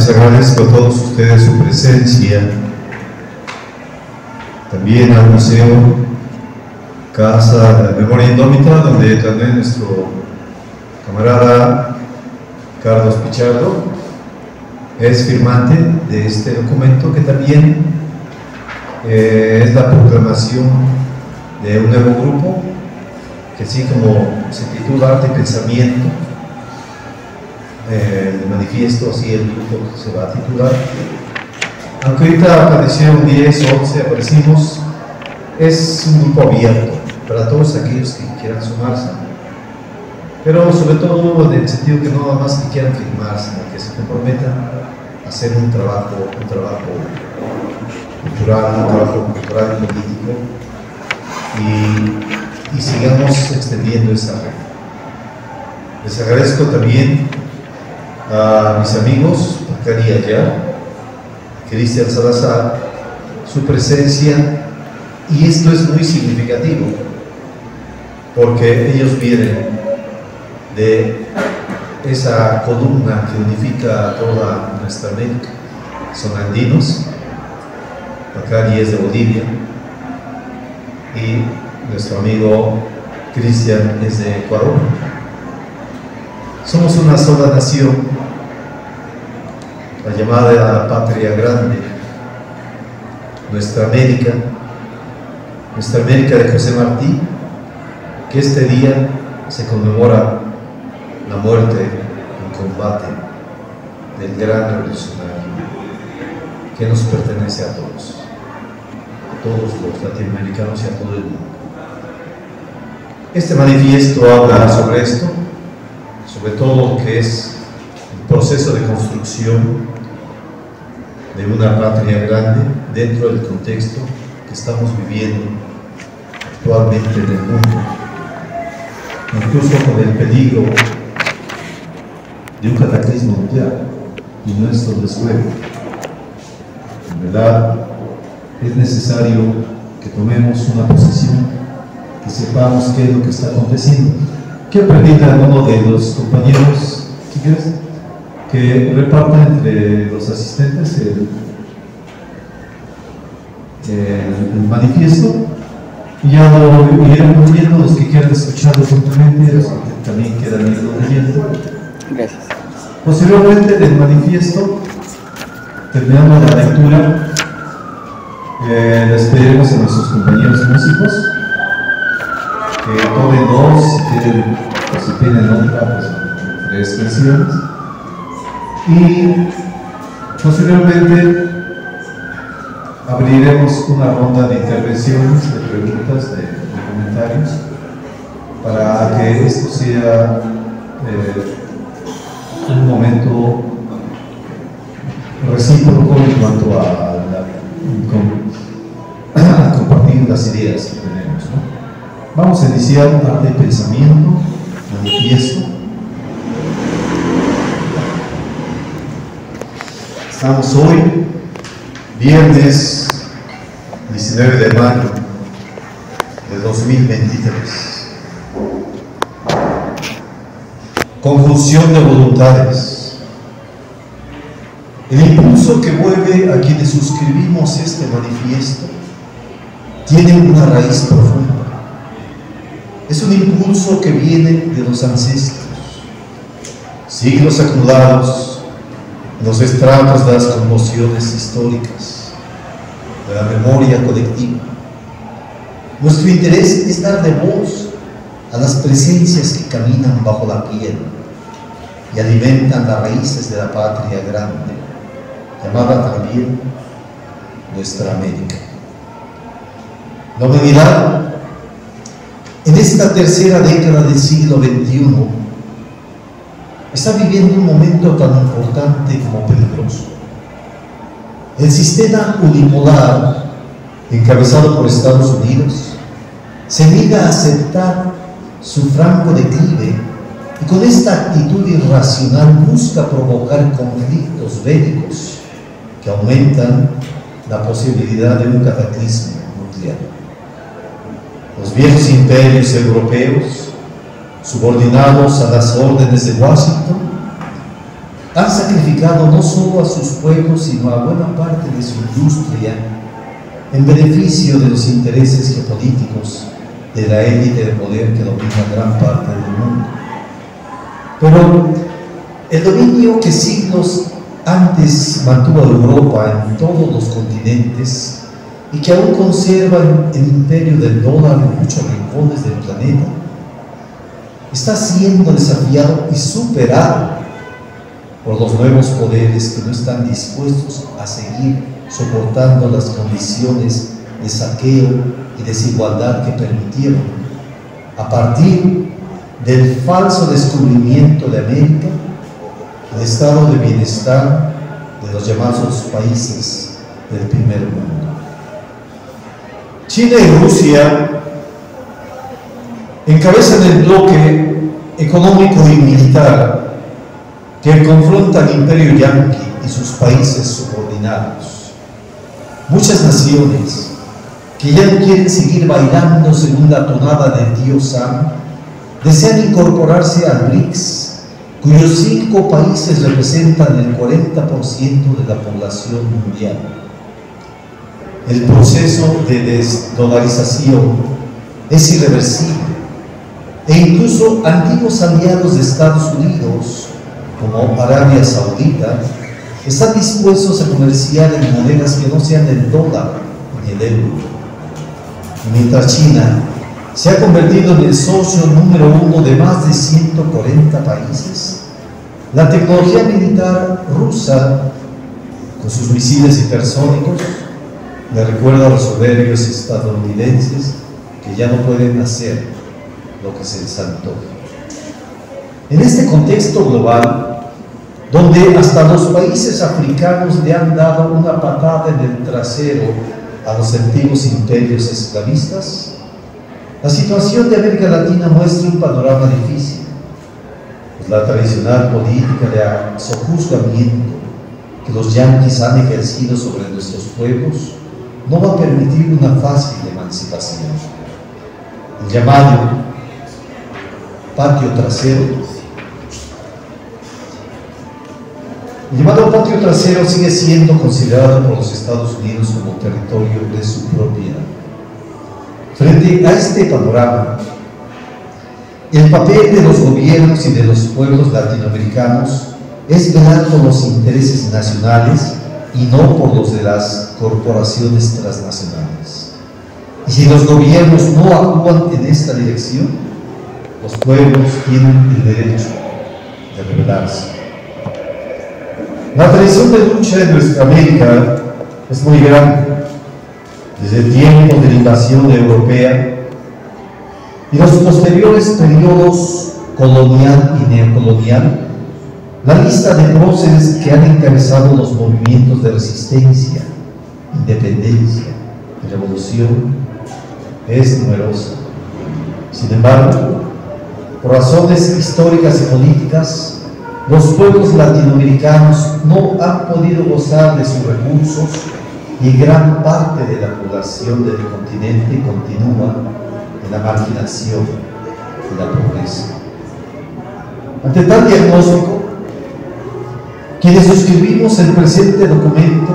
les agradezco a todos ustedes su presencia, también al Museo Casa de la Memoria Indómita, donde también nuestro camarada Carlos Pichardo es firmante de este documento, que también es la proclamación de un nuevo grupo, que así como se titula Arte y Pensamiento, el manifiesto, así el grupo se va a titular. Aunque ahorita aparecieron 10 o 11, aparecimos, es un grupo abierto para todos aquellos que quieran sumarse, pero sobre todo en el sentido que no nada más que quieran firmarse, sino que se comprometan a hacer un trabajo cultural y político, y sigamos extendiendo esa red. Les agradezco también a mis amigos Bacari Ayá, Cristian Salazar, su presencia, y esto es muy significativo porque ellos vienen de esa columna que unifica a toda nuestra América. Son andinos, Bacari es de Bolivia y nuestro amigo Cristian es de Ecuador. Somos una sola nación, la llamada Patria Grande, nuestra América de José Martí, que este día se conmemora la muerte en combate del gran revolucionario que nos pertenece a todos los latinoamericanos y a todo el mundo. Este manifiesto habla sobre esto, sobre todo lo que es el proceso de construcción de una patria grande dentro del contexto que estamos viviendo actualmente en el mundo, incluso con el peligro de un cataclismo nuclear, y no es todo después. En verdad, es necesario que tomemos una posición, que sepamos qué es lo que está aconteciendo. Quiero pedirle a uno de los compañeros, si quieres, que reparta entre los asistentes el manifiesto, y ya lo iremos leyendo, los que quieran escucharlo simplemente, los que también quieran irlo leyendo. Gracias. Posteriormente del manifiesto, terminando la lectura, les pediremos a nuestros compañeros músicos que tomen dos, si tienen otra, pues 3 canciones, y posteriormente abriremos una ronda de intervenciones, de preguntas, de comentarios, para que esto sea un momento recíproco en cuanto a compartir las ideas que tenemos, ¿no? Vamos a iniciar Arte y Pensamiento, manifiesto. Estamos hoy, viernes 19 de mayo de 2023. Conjunción de voluntades. El impulso que mueve a quienes suscribimos este manifiesto tiene una raíz profunda. Es un impulso que viene de los ancestros, siglos acumulados en los estratos de las conmociones históricas, de la memoria colectiva. Nuestro interés es darle voz a las presencias que caminan bajo la piel y alimentan las raíces de la patria grande, llamada también nuestra América. La humanidad, en esta tercera década del siglo XXI, está viviendo un momento tan importante como peligroso. El sistema unipolar, encabezado por Estados Unidos, se niega a aceptar su franco declive y con esta actitud irracional busca provocar conflictos bélicos que aumentan la posibilidad de un cataclismo nuclear. Los viejos imperios europeos, subordinados a las órdenes de Washington, han sacrificado no solo a sus pueblos, sino a buena parte de su industria en beneficio de los intereses geopolíticos de la élite de poder que domina gran parte del mundo. Pero el dominio que siglos antes mantuvo a Europa en todos los continentes y que aún conserva el imperio del dólar en muchos rincones del planeta, está siendo desafiado y superado por los nuevos poderes que no están dispuestos a seguir soportando las condiciones de saqueo y desigualdad que permitieron, a partir del falso descubrimiento de América, el estado de bienestar de los llamados países del primer mundo. China y Rusia encabezan el bloque económico y militar que confronta al imperio yanqui y sus países subordinados. Muchas naciones que ya no quieren seguir bailando según la tonada del dios Sam desean incorporarse al BRICS, cuyos 5 países representan el 40% de la población mundial. El proceso de desdolarización es irreversible e incluso antiguos aliados de Estados Unidos, como Arabia Saudita, están dispuestos a comerciar en monedas que no sean el dólar ni el euro. Mientras China se ha convertido en el socio número 1 de más de 140 países, la tecnología militar rusa, con sus misiles hipersónicos, le recuerda a los soberbios estadounidenses que ya no pueden hacer lo que se les antoje. En este contexto global, donde hasta los países africanos le han dado una patada en el trasero a los antiguos imperios esclavistas, la situación de América Latina muestra un panorama difícil, pues la tradicional política de sojuzgamiento que los yanquis han ejercido sobre nuestros pueblos no va a permitir una fácil emancipación. El llamado patio trasero sigue siendo considerado por los Estados Unidos como territorio de su propiedad. Frente a este panorama, el papel de los gobiernos y de los pueblos latinoamericanos es velar por los intereses nacionales y no por los de las corporaciones transnacionales. Y si los gobiernos no actúan en esta dirección, los pueblos tienen el derecho de rebelarse. La tradición de lucha en nuestra América es muy grande, desde el tiempo de la invasión europea y los posteriores periodos colonial y neocolonial. La lista de próceres que han encabezado los movimientos de resistencia, independencia y revolución es numerosa. Sin embargo, por razones históricas y políticas, los pueblos latinoamericanos no han podido gozar de sus recursos y gran parte de la población del continente continúa en la marginación y la pobreza. Ante tal diagnóstico, quienes suscribimos el presente documento,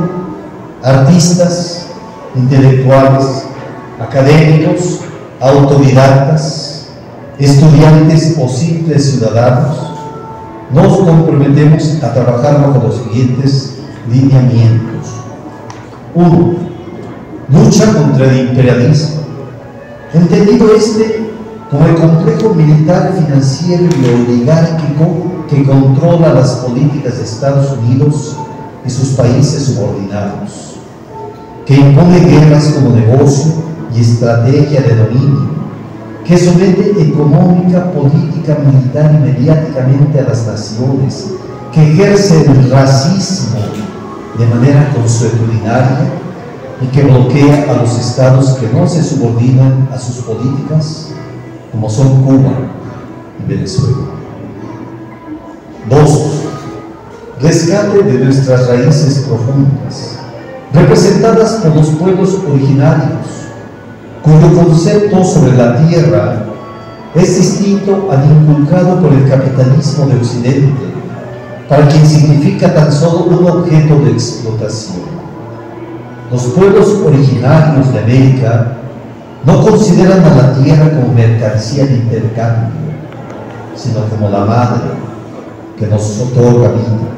artistas, intelectuales, académicos, autodidactas, estudiantes o simples ciudadanos, nos comprometemos a trabajar bajo los siguientes lineamientos. 1. Lucha contra el imperialismo, entendido este como el complejo militar, financiero y oligárquico que controla las políticas de Estados Unidos y sus países subordinados, que impone guerras como negocio y estrategia de dominio, que somete económica, política, militar y mediáticamente a las naciones, que ejerce el racismo de manera consuetudinaria y que bloquea a los estados que no se subordinan a sus políticas, como son Cuba y Venezuela. 2. Rescate de nuestras raíces profundas, representadas por los pueblos originarios, cuyo concepto sobre la tierra es distinto al inculcado por el capitalismo de Occidente, para quien significa tan solo un objeto de explotación. Los pueblos originarios de América no consideran a la tierra como mercancía de intercambio, sino como la madre que nos otorga vida,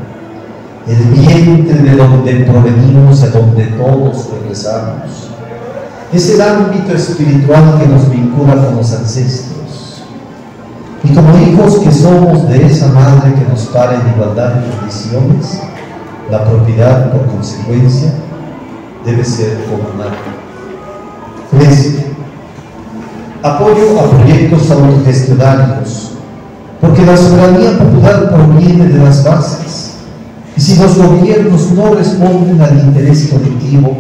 el vientre de donde provenimos y a donde todos regresamos. Es el ámbito espiritual que nos vincula con los ancestros. Y como hijos que somos de esa madre que nos para en igualdad de condiciones, la propiedad, por consecuencia, debe ser comunal. 3. Apoyo a proyectos autogestionarios, porque la soberanía popular proviene de las bases. Y si los gobiernos no responden al interés colectivo,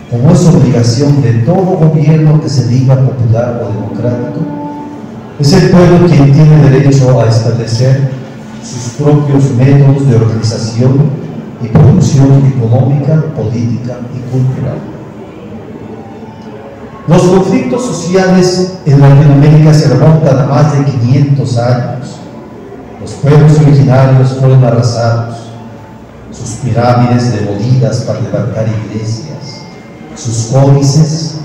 como es obligación de todo gobierno que se diga popular o democrático, es el pueblo quien tiene derecho a establecer sus propios métodos de organización y producción económica, política y cultural. Los conflictos sociales en Latinoamérica se remontan a más de 500 años. Los pueblos originarios fueron arrasados, sus pirámides demolidas para levantar iglesias, sus códices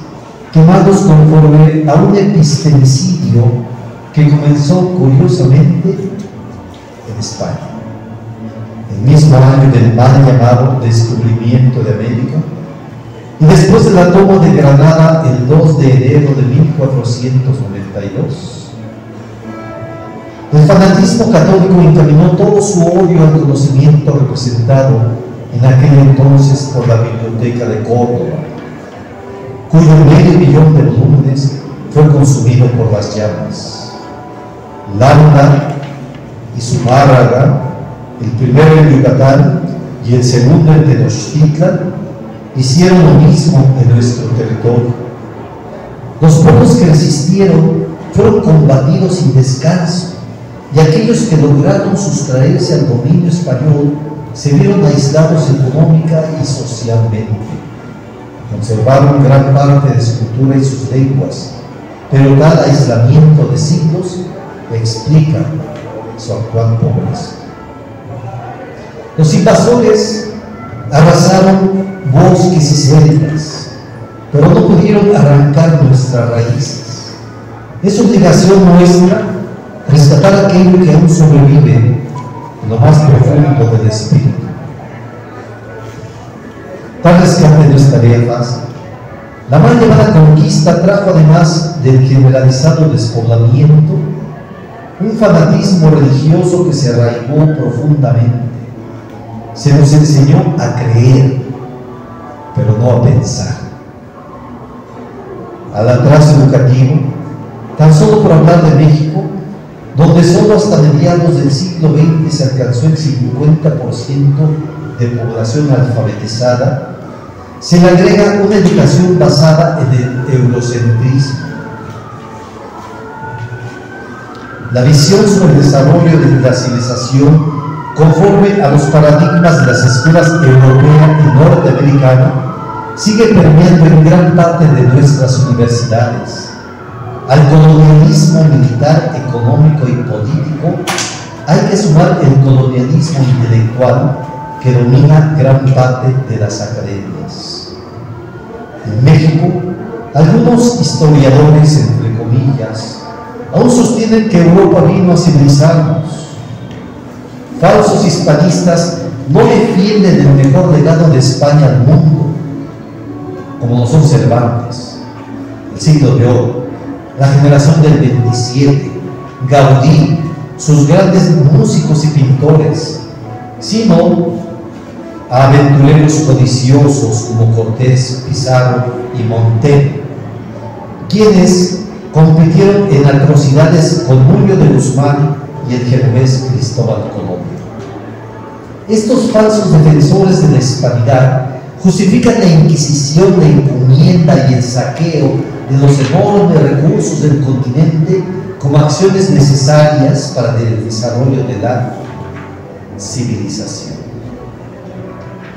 quemados conforme a un epistemicidio que comenzó curiosamente en España, el mismo año del mal llamado descubrimiento de América, y después de la toma de Granada el 2 de enero de 1492. El fanatismo católico encaminó todo su odio al conocimiento representado en aquel entonces por la Biblioteca de Córdoba, cuyo medio millón de volúmenes fue consumido por las llamas. Landa y Zumárraga, el primero en Yucatán y el segundo en Tenochtitlan, hicieron lo mismo en nuestro territorio. Los pueblos que resistieron fueron combatidos sin descanso, y aquellos que lograron sustraerse al dominio español se vieron aislados económica y socialmente. Conservaron gran parte de su cultura y sus lenguas, pero tal aislamiento de siglos explica su actual pobreza. Los invasores arrasaron bosques y selvas, pero no pudieron arrancar nuestras raíces. Es obligación nuestra rescatar aquello que aún sobrevive en lo más profundo del espíritu. Tal rescate no es tarea fácil. La mal llamada conquista trajo, además del generalizado despoblamiento, un fanatismo religioso que se arraigó profundamente. Se nos enseñó a creer, pero no a pensar. Al atraso educativo, tan solo por hablar de México, donde solo hasta mediados del siglo XX se alcanzó el 50% de población alfabetizada, se le agrega una educación basada en el eurocentrismo. La visión sobre el desarrollo de la civilización conforme a los paradigmas de las escuelas europea y norteamericana sigue permeando en gran parte de nuestras universidades. Al colonialismo militar, económico y político hay que sumar el colonialismo intelectual que domina gran parte de las academias. En México, algunos historiadores, entre comillas, aún sostienen que Europa vino a civilizarnos. Falsos hispanistas no defienden el mejor legado de España al mundo, como lo son Cervantes, el siglo de oro, la generación del 27, Gaudí, sus grandes músicos y pintores, sino a aventureros codiciosos como Cortés, Pizarro y Montaigne, quienes compitieron en atrocidades con Muñoz de Guzmán y el genovés Cristóbal Colón. Estos falsos defensores de la hispanidad justifican la Inquisición, la encomienda y el saqueo de los enormes recursos del continente como acciones necesarias para el desarrollo de la civilización.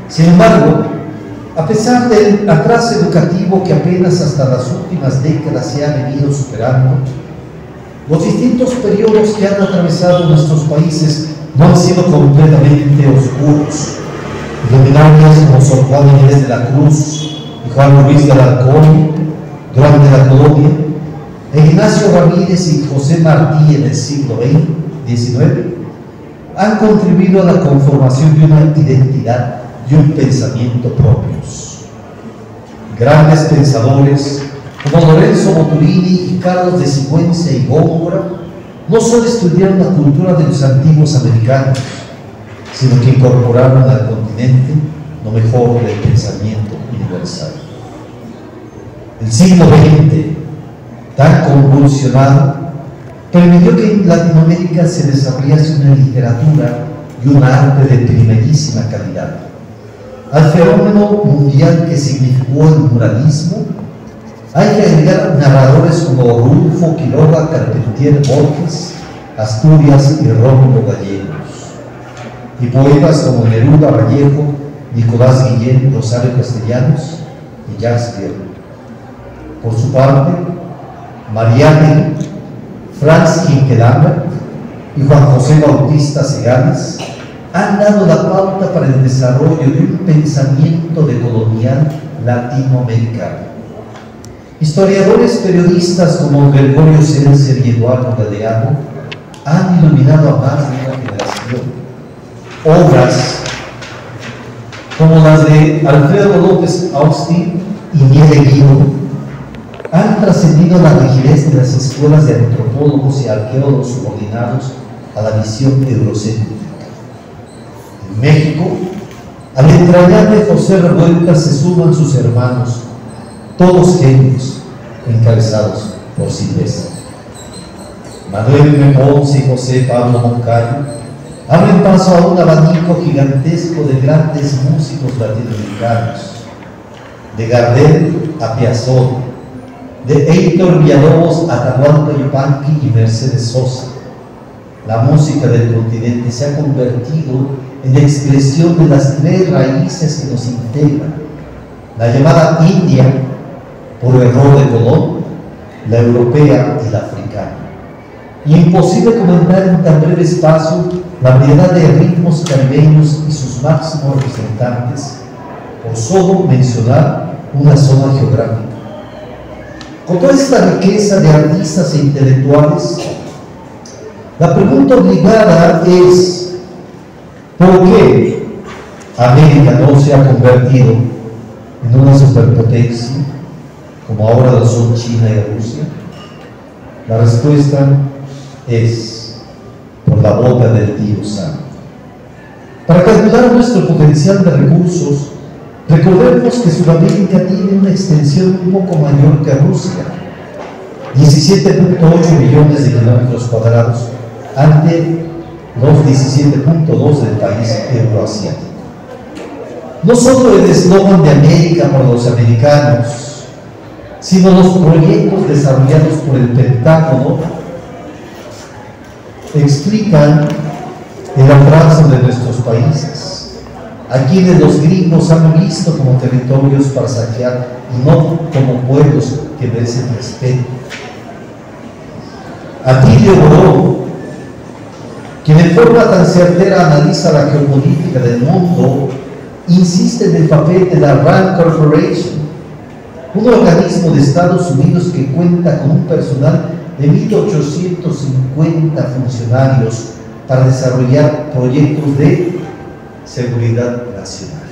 Sin embargo, a pesar del atraso educativo que apenas hasta las últimas décadas se ha venido superando, los distintos periodos que han atravesado nuestros países no han sido completamente oscuros. Luminarios como Sor Juana Inés de la Cruz y Juan Ruiz de Alarcón durante la colonia, Ignacio Ramírez y José Martí en el siglo XIX han contribuido a la conformación de una identidad y un pensamiento propios. Grandes pensadores como Lorenzo Boturini y Carlos de Sigüenza y Góngora no solo estudiaron la cultura de los antiguos americanos, sino que incorporaron al continente lo mejor del pensamiento universal. El siglo XX, tan convulsionado, permitió que en Latinoamérica se desarrollase una literatura y un arte de primerísima calidad. Al fenómeno mundial que significó el muralismo, hay que agregar narradores como Rulfo Quiroga, Carpentier Borges, Asturias y Rómulo Gallegos, y poetas como Neruda Vallejo, Nicolás Guillén, Rosario Castellanos y Jacques Guerrero. Por su parte, Mariátegui, Franz Hinckelhammer y Juan José Bautista Segales han dado la pauta para el desarrollo de un pensamiento decolonial latinoamericano. Historiadores periodistas como Gregorio Seltzer y Eduardo Galeano han iluminado a más de una generación. Obras como las de Alfredo López Austin y Miele Guido han trascendido la rigidez de las escuelas de antropólogos y arqueólogos subordinados a la visión eurocéntrica. En México, al entrañable José Revuelta se suman sus hermanos, todos genios, encabezados por Silvestre. Manuel M. Ponce y José Pablo Moncayo abren paso a un abanico gigantesco de grandes músicos latinoamericanos, de Gardel a Piazzolla, de Heitor Villalobos a Atahualpa Yupanqui y Mercedes Sosa. La música del continente se ha convertido en la expresión de las tres raíces que nos integran: la llamada India, por error de Colón, la europea y la africana. Imposible comentar en tan breve espacio la variedad de ritmos caribeños y sus máximos representantes, por solo mencionar una zona geográfica. Con toda esta riqueza de artistas e intelectuales, la pregunta obligada es: ¿por qué América no se ha convertido en una superpotencia como ahora lo son China y Rusia? La respuesta es: por la boca del Dios Santo. Para calcular nuestro potencial de recursos, recordemos que Sudamérica tiene una extensión un poco mayor que Rusia, 17.8 millones de kilómetros cuadrados ante los 17.2 del país euroasiático. No solo el eslogan de América por los americanos, sino los proyectos desarrollados por el Pentágono explican el atraso de nuestros países, a quienes los gringos han visto como territorios para saquear y no como pueblos que merecen respeto. Atilio Boró, quien en forma tan certera analiza la geopolítica del mundo, insiste en el papel de la RAND Corporation, un organismo de Estados Unidos que cuenta con un personal de 1.850 funcionarios para desarrollar proyectos de seguridad nacional.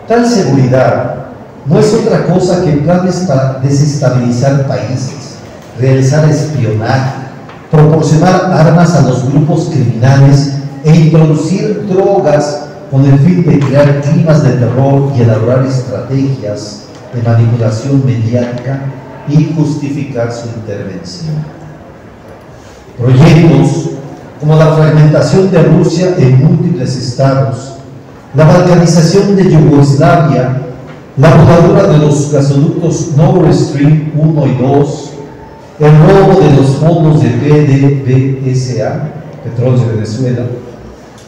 Tal seguridad no es otra cosa que planes para desestabilizar países, realizar espionaje, proporcionar armas a los grupos criminales e introducir drogas con el fin de crear climas de terror y elaborar estrategias de manipulación mediática y justificar su intervención. Proyectos como la fragmentación de Rusia en múltiples estados, la balcanización de Yugoslavia, la voladura de los gasoductos Nord Stream 1 y 2, el robo de los fondos de PDVSA, Petróleo de Venezuela,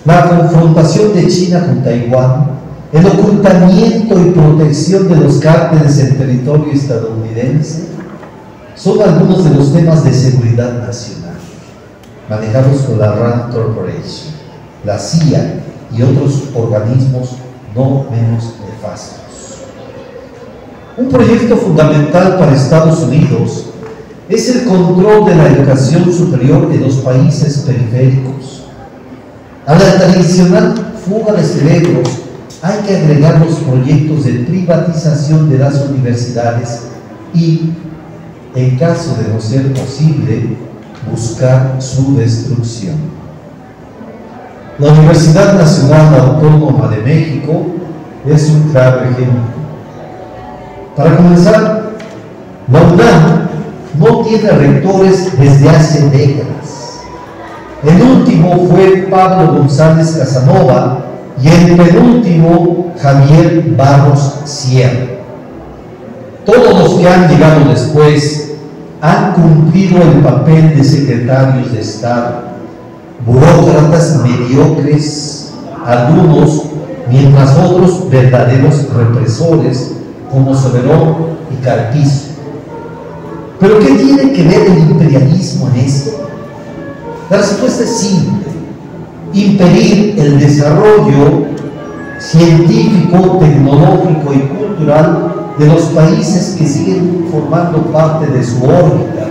la confrontación de China con Taiwán, el ocultamiento y protección de los cárteles en territorio estadounidense, son algunos de los temas de seguridad nacional. manejados por la Rand Corporation, la CIA y otros organismos no menos nefastos. Un proyecto fundamental para Estados Unidos es el control de la educación superior en los países periféricos. A la tradicional fuga de cerebros hay que agregar los proyectos de privatización de las universidades y, en caso de no ser posible, buscar su destrucción. La Universidad Nacional Autónoma de México es un claro ejemplo. Para comenzar, la UNAM no tiene rectores desde hace décadas. El último fue Pablo González Casanova y el penúltimo Javier Barros Sierra. Todos los que han llegado después han cumplido el papel de secretarios de Estado, burócratas mediocres, algunos, mientras otros verdaderos represores como Soberón y Carpizo. ¿Pero qué tiene que ver el imperialismo en esto? La respuesta es simple: impedir el desarrollo científico, tecnológico y cultural de los países que siguen formando parte de su órbita.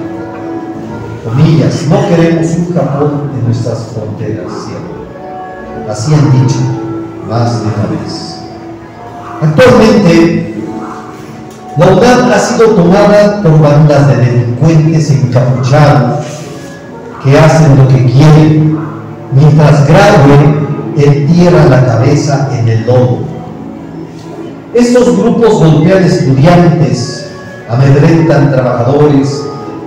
Comillas, no queremos un Japón en nuestras fronteras, siempre. Así han dicho más de una vez. Actualmente, la UNAM ha sido tomada por bandas de delincuentes encapuchados que hacen lo que quieren, mientras Graue entierra la cabeza en el lodo. Estos grupos golpean estudiantes, amedrentan trabajadores,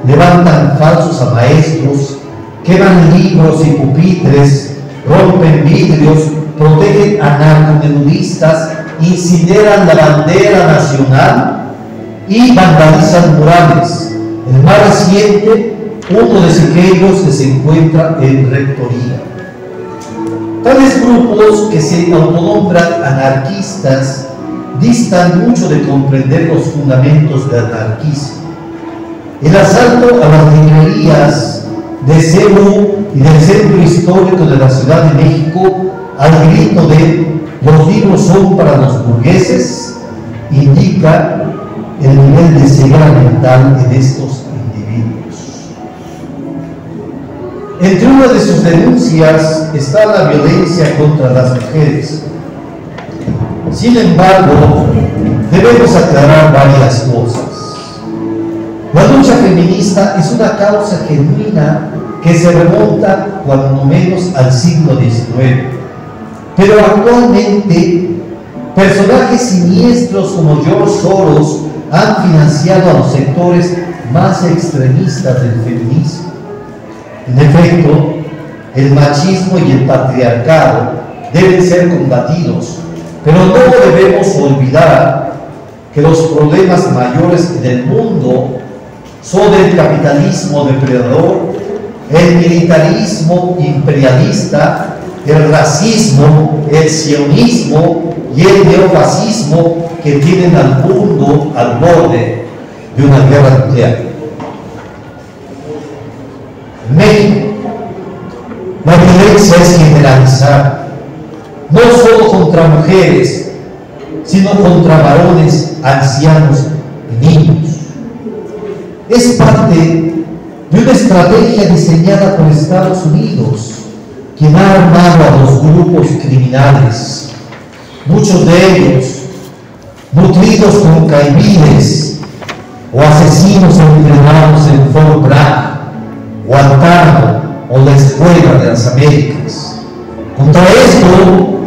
levantan falsos a maestros, queman libros y pupitres, rompen vidrios, protegen a narcomenudistas, incineran la bandera nacional y vandalizan murales. El más reciente, uno de ellos que se encuentra en Rectoría. Tales grupos, que se autonombran anarquistas, distan mucho de comprender los fundamentos del anarquismo. El asalto a las librerías de CEU y del Centro Histórico de la Ciudad de México, al grito de "los libros son para los burgueses", indica el nivel de ceguera mental en estos individuos. Entre una de sus denuncias está la violencia contra las mujeres. Sin embargo, debemos aclarar varias cosas. La lucha feminista es una causa genuina que se remonta cuando menos al siglo XIX. Pero actualmente, personajes siniestros como George Soros han financiado a los sectores más extremistas del feminismo. En efecto, el machismo y el patriarcado deben ser combatidos, pero no debemos olvidar que los problemas mayores del mundo son el capitalismo depredador, el militarismo imperialista, el racismo, el sionismo y el neofascismo, que tienen al mundo al borde de una guerra nuclear. En México, la violencia es generalizada, no solo contra mujeres, sino contra varones, ancianos y niños. Es parte de una estrategia diseñada por Estados Unidos, quien ha armado a los grupos criminales, muchos de ellos nutridos con caiviles o asesinos entrenados en Fort Bragg, Guantánamo o la Escuela de las Américas. Contra esto,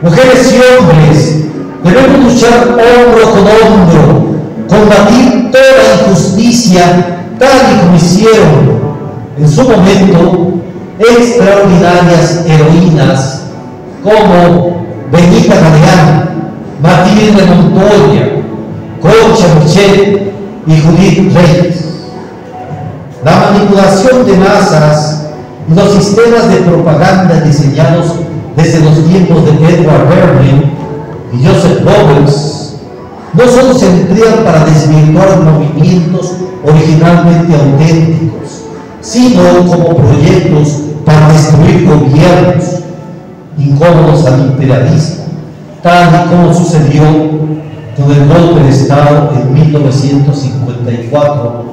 mujeres y hombres debemos luchar hombro con hombro, combatir toda injusticia, tal y como hicieron en su momento extraordinarias heroínas como Benita Galeán, Matilde Montoya, Concha Michel y Judith Reyes. La manipulación de masas y los sistemas de propaganda diseñados desde los tiempos de Edward Berlin y Joseph Goebbels no solo se emplean para desvirtuar movimientos originalmente auténticos, sino como proyectos para destruir gobiernos incómodos al imperialismo, tal y como sucedió con el golpe de Estado en 1954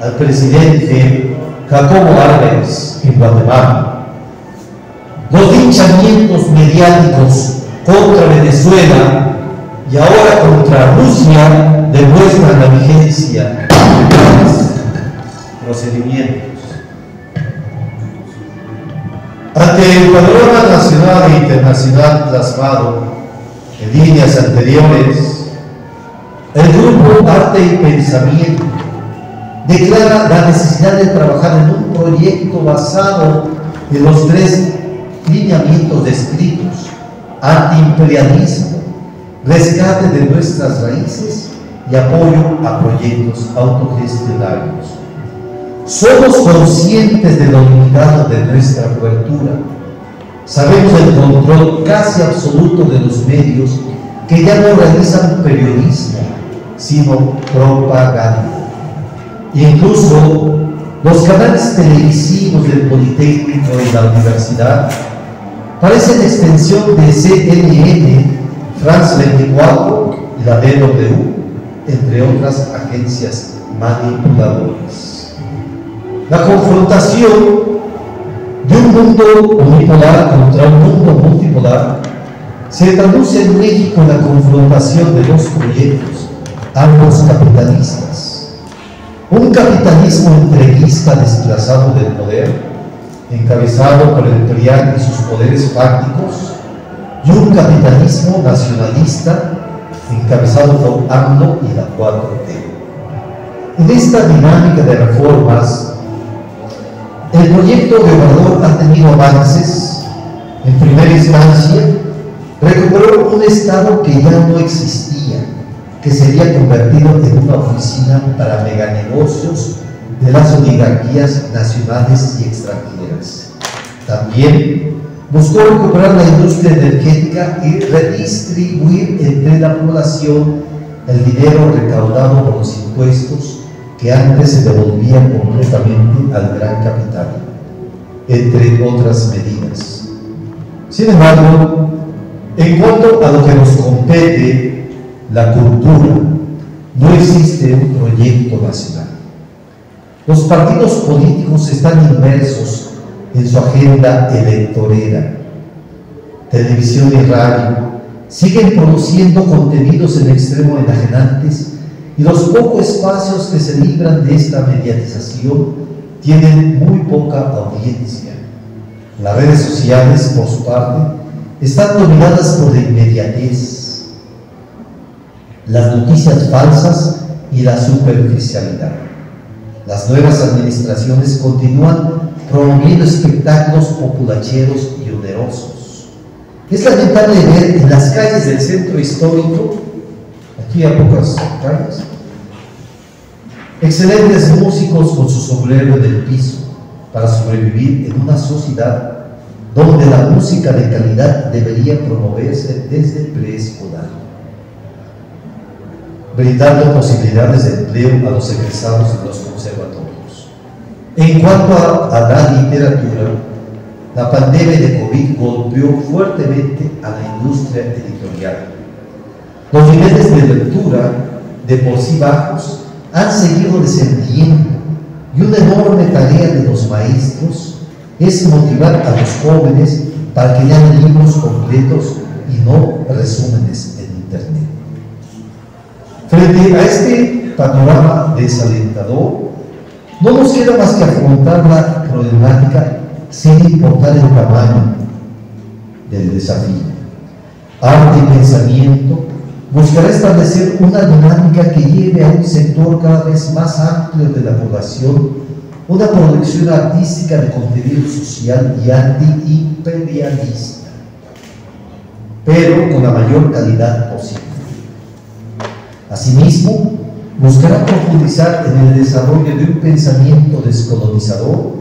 al presidente Jacobo Arbenz en Guatemala. Los linchamientos mediáticos contra Venezuela y ahora contra Rusia demuestran la vigencia de tales procedimientos. Ante el panorama nacional e internacional plasmado en líneas anteriores, el grupo Arte y Pensamiento declara la necesidad de trabajar en un proyecto basado en los 3 lineamientos descritos: antiimperialismo, rescate de nuestras raíces y apoyo a proyectos autogestionarios. Somos conscientes de lo limitado de nuestra cobertura. Sabemos el control casi absoluto de los medios que ya no realizan periodismo, sino propaganda. Incluso los canales televisivos del Politécnico y la universidad parecen extensión de CNN, France 24 y la DW, entre otras agencias manipuladoras. La confrontación de un mundo unipolar contra un mundo multipolar se traduce en México en la confrontación de 2 proyectos, ambos capitalistas. Un capitalismo entreguista desplazado del poder, encabezado por el PRIAN y sus poderes fácticos, y un capitalismo nacionalista encabezado por AMLO y la 4T. En esta dinámica de reformas, el proyecto de Obrador ha tenido avances. En primera instancia, recuperó un Estado que ya no existía, que se había convertido en una oficina para meganegocios de las oligarquías nacionales y extranjeras. También buscó recuperar la industria energética y redistribuir entre la población el dinero recaudado por los impuestos que antes se devolvían completamente al gran capital, entre otras medidas. Sin embargo, en cuanto a lo que nos compete, la cultura, no existe un proyecto nacional. Los partidos políticos están inmersos en su agenda electorera. Televisión y radio siguen produciendo contenidos en extremo enajenantes, y los pocos espacios que se libran de esta mediatización tienen muy poca audiencia. Las redes sociales, por su parte, están dominadas por la inmediatez, las noticias falsas y la superficialidad. Las nuevas administraciones continúan promoviendo espectáculos populacheros y onerosos. Es lamentable ver en las calles del centro histórico, aquí a pocas calles, excelentes músicos con su sombrero en el piso para sobrevivir en una sociedad donde la música de calidad debería promoverse desde preescolar, brindando posibilidades de empleo a los egresados de los conservatorios. En cuanto a la literatura, la pandemia de COVID golpeó fuertemente a la industria editorial. Los niveles de lectura, de por sí bajos, han seguido descendiendo, y una enorme tarea de los maestros es motivar a los jóvenes para que lean libros completos y no resúmenes en internet. Frente a este panorama desalentador, no nos queda más que afrontar la problemática sin importar el tamaño del desafío. Arte y Pensamiento buscará establecer una dinámica que lleve a un sector cada vez más amplio de la población una producción artística de contenido social y antiimperialista, pero con la mayor calidad posible. Asimismo, buscará profundizar en el desarrollo de un pensamiento descolonizador,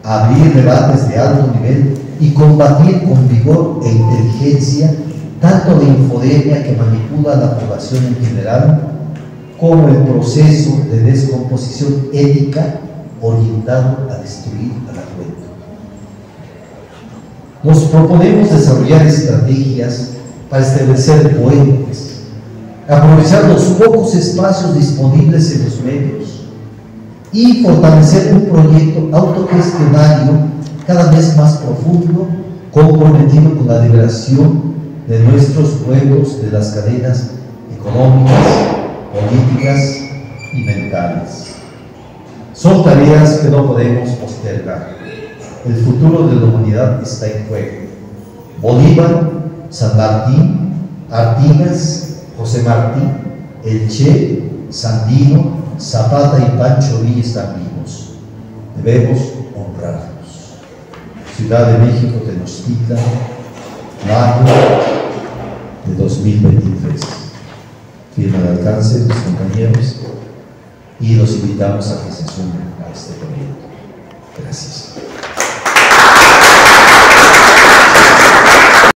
abrir debates de alto nivel y combatir con vigor e inteligencia tanto la infodemia que manipula a la población en general, como el proceso de descomposición ética orientado a destruir a la juventud. Nos proponemos desarrollar estrategias para establecer puentes, aprovechar los pocos espacios disponibles en los medios y fortalecer un proyecto autogestionario cada vez más profundo, comprometido con la liberación de nuestros pueblos de las cadenas económicas, políticas y mentales. Son tareas que no podemos postergar. El futuro de la humanidad está en juego. Bolívar, San Martín, Artigas, José Martí, el Che, Sandino, Zapata y Pancho Villa están vivos. Debemos honrarlos. Ciudad de México, Tenochtitlan, mayo de 2023. Firma de alcance, mis compañeros, y los invitamos a que se sumen a este proyecto. Gracias.